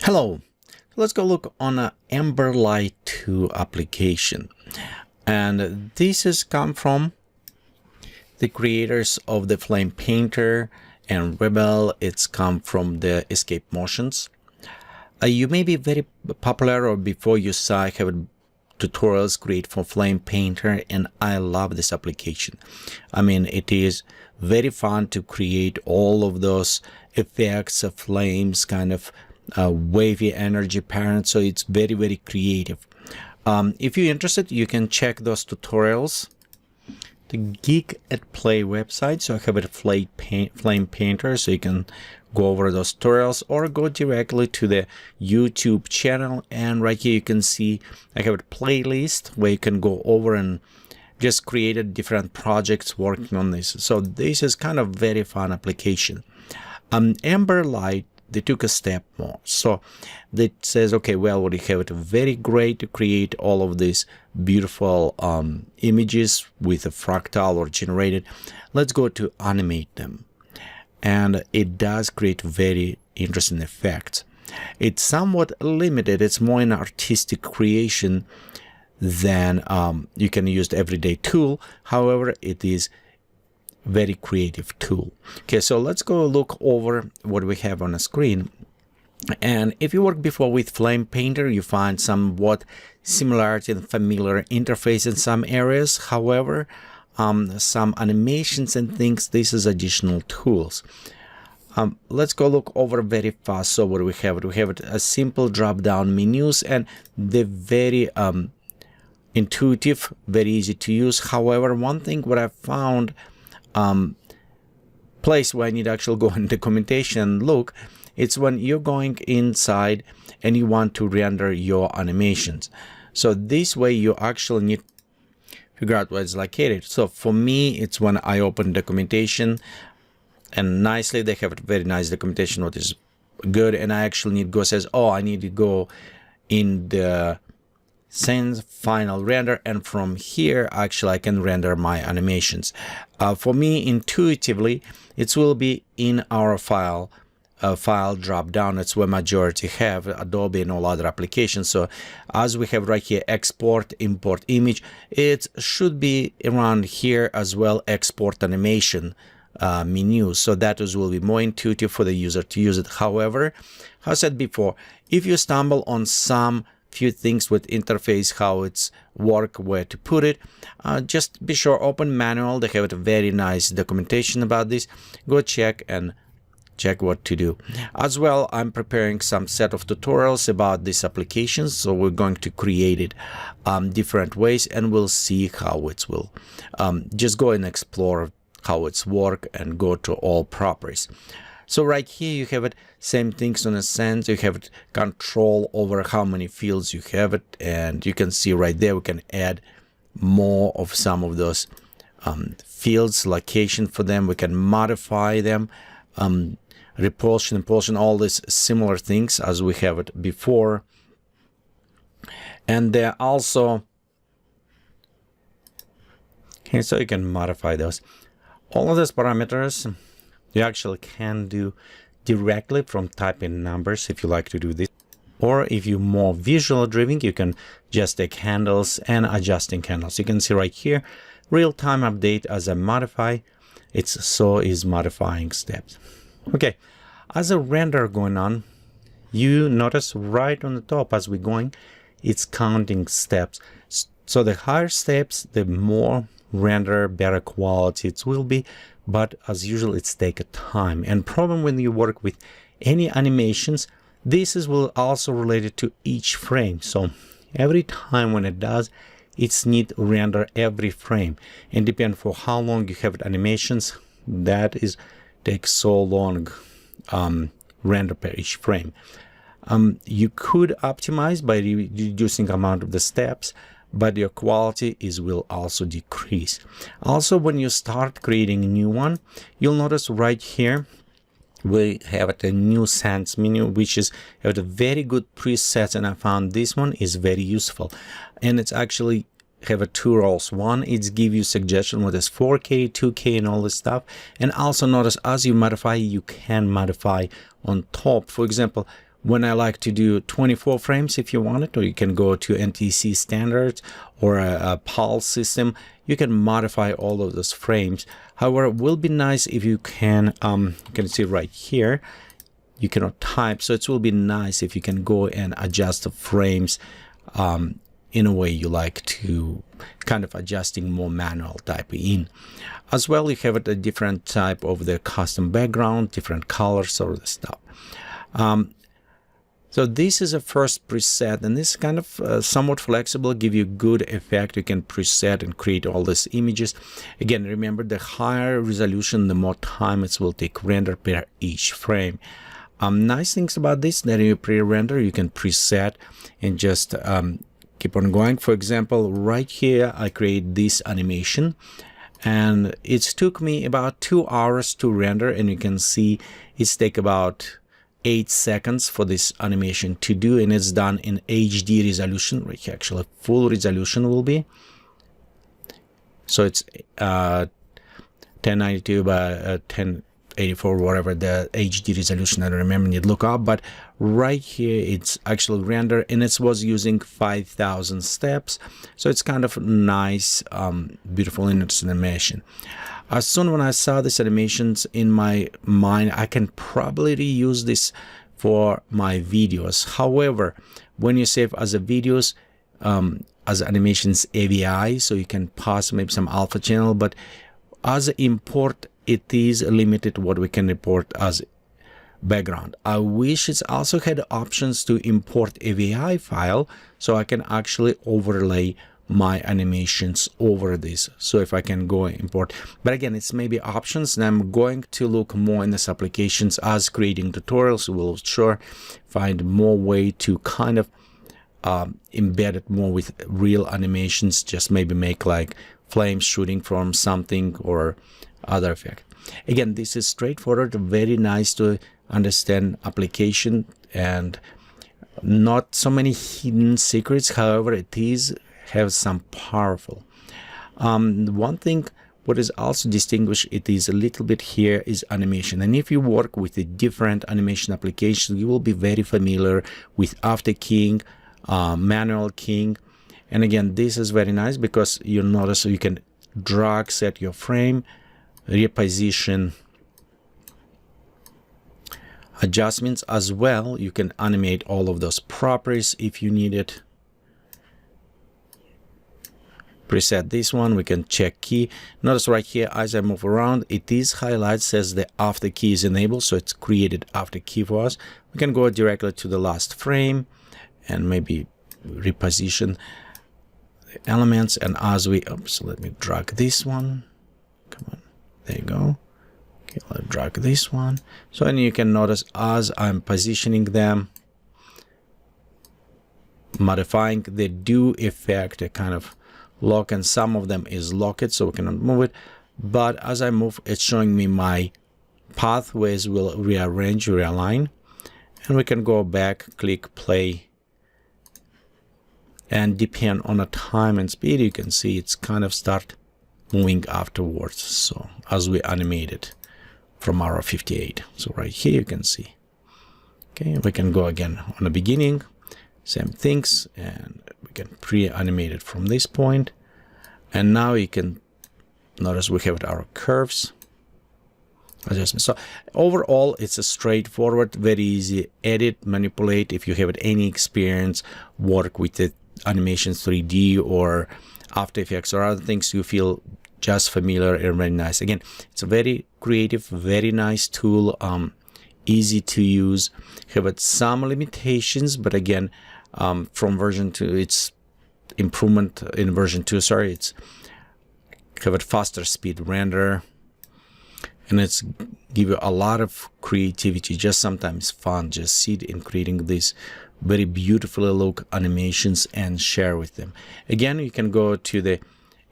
Hello, let's go look on a Amberlight 2 application, and this has come from the creators of the Flame Painter and Rebel. It's come from the Escape Motions. You may be very popular, or before you saw I have tutorials create for Flame Painter, and I love this application. I mean, it is very fun to create all of those effects of flames, kind of wavy energy parent, so it's very creative. If you're interested, you can check those tutorials, the Geekatplay website. So I have a Flame Painter, so you can go over those tutorials, or go directly to the YouTube channel, and right here you can see I have a playlist where you can go over and just create different projects working on this. So this is kind of very fun application. Amberlight, they took a step more. So that says, okay, well, we have it very great to create all of these beautiful images with a fractal or generated. Let's go to animate them. And it does create very interesting effects. It's somewhat limited. It's more an artistic creation than you can use the everyday tool. However, it is very creative tool. Okay, so let's go look over what we have on the screen. And if you worked before with Flame Painter, you find somewhat similarity and familiar interface in some areas. However, some animations and things, this is additional tools. Let's go look over very fast. So what we have? We have a simple drop-down menus, and they're very intuitive, very easy to use. However, one thing what I found, place where I need to actually go in documentation and look, it's when you're going inside and you want to render your animations. So this way you actually need to figure out where it's located. So for me, it's when I open documentation, and nicely they have a very nice documentation, what is good, and I actually need to go, says, oh, I need to go in the send final render, and from here actually I can render my animations. For me, intuitively, it will be in our file drop down. It's where majority have Adobe and all other applications. So as we have right here, export, import image, it should be around here as well, export animation menu. So that will be more intuitive for the user to use it. However, as I said before, if you stumble on some few things with interface, how it's work, where to put it, just be sure open manual. They have a very nice documentation about this. Go check and check what to do. As well, I'm preparing some set of tutorials about this application, so we're going to create it different ways, and we'll see how it will. Just go and explore how it's work and go to all properties. So right here you have it, same things in a sense. You have it control over how many fields you have it, and you can see right there we can add more of some of those fields, location for them. We can modify them, repulsion, impulsion, all these similar things as we have it before. And they're also, okay, so you can modify those. All of those parameters you actually can do directly from typing numbers if you like to do this. Or if you're more visual driven, you can just take handles and adjusting handles. You can see right here, real-time update as I modify, it's so is modifying steps. Okay, as a render going on, you notice right on the top as we're going, it's counting steps. So the higher steps, the more render, better quality it will be. But as usual, it's take a time. And problem when you work with any animations, this is will also related to each frame. So every time when it does, it's need to render every frame, and depend for how long you have animations, that is takes so long render per each frame. You could optimize by reducing amount of the steps, but your quality will also decrease. Also, when you start creating a new one, you'll notice right here we have a new sense menu, which is have a very good presets, and I found this one is very useful. And it's actually have a two roles. One, it's give you suggestion what is 4K, 2K, and all this stuff. And also notice as you modify, you can modify on top. For example, when I like to do 24 frames if you want it, or you can go to NTC standards or a PAL system. You can modify all of those frames. However, it will be nice if you can see right here, you cannot type, so it will be nice if you can go and adjust the frames in a way you like to, kind of adjusting more manual typing in. As well, you have a different type of the custom background, different colors, all the stuff. So this is a first preset, and this is kind of somewhat flexible, give you good effect. You can preset and create all these images. Again, remember, the higher resolution, the more time it will take render per each frame. Nice things about this, that you pre-render, you can preset and just keep on going. For example, right here, I create this animation, and it took me about 2 hours to render, and you can see it's take about 8 seconds for this animation to do, and it's done in HD resolution, which actually full resolution will be. So it's 1092 by 1084, whatever the HD resolution, I don't remember, need to look up, but right here it's actually render, and it was using 5,000 steps, so it's kind of nice, beautiful animation. As soon when I saw these animations in my mind, I can probably reuse this for my videos. However, when you save as a videos, as animations AVI, so you can pass maybe some alpha channel, but as import, it is limited what we can report as background. I wish it also had options to import AVI file, so I can actually overlay my animations over this. So if I can go import, but again, it's maybe options, and I'm going to look more in this applications as creating tutorials. We'll sure find more way to kind of embed it more with real animations, just maybe make like flames shooting from something or other effect. Again, this is straightforward, very nice to understand application, and not so many hidden secrets. However, it is have some powerful. One thing what is also distinguished, it is a little bit here, is animation. And if you work with a different animation application, you will be very familiar with after keying, manual keying. And again, this is very nice because you notice you can drag, set your frame, reposition, adjustments as well. You can animate all of those properties if you need it. Preset this one, we can check key. Notice right here, as I move around, it is highlighted, says the after key is enabled, so it's created after key for us. We can go directly to the last frame and maybe reposition the elements. And as we, oops, let me drag this one. Come on, there you go. Okay, let's drag this one. So, and you can notice as I'm positioning them, modifying the do effect, a kind of lock, and some of them is locked, so we cannot move it. But as I move, it's showing me my pathways will rearrange, realign, and we can go back, click play, and depend on the time and speed, you can see it's kind of start moving afterwards. So as we animate it from our 58, so right here you can see. Okay, we can go again on the beginning, same things, and we can pre-animate it from this point. And now you can notice we have our curves adjustment. So overall, it's a straightforward, very easy edit, manipulate. If you have any experience, work with the animations 3D or After Effects or other things, you feel just familiar and very nice. Again, it's a very creative, very nice tool, easy to use. Have some limitations, but again, from version 2, it's improvement in version 2, sorry, it's have a faster speed render, and it's give you a lot of creativity, just sometimes fun, just sit in creating these very beautifully look animations and share with them. Again, you can go to the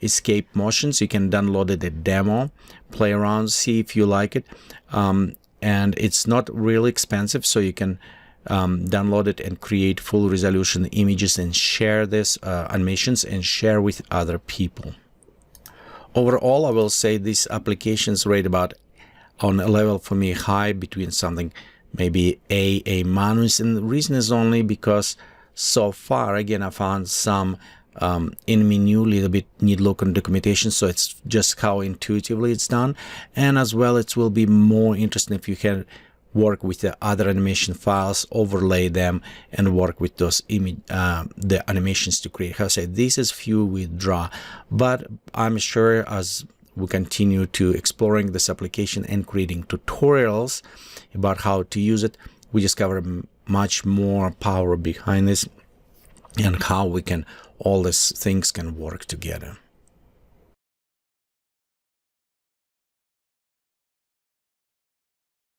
escape motions, you can download the demo, play around, see if you like it, and it's not really expensive, so you can download it and create full resolution images and share this animations and share with other people. Overall, I will say this application's rate about on a level for me high, between something maybe A minus, and the reason is only because so far, again, I found some in menu little bit need local documentation, so it's just how intuitively it's done. And as well, it will be more interesting if you can work with the other animation files, overlay them, and work with those image the animations to create. How I say, this is few with draw, but I'm sure as we continue to exploring this application and creating tutorials about how to use it, we discover much more power behind this and how we can all these things can work together.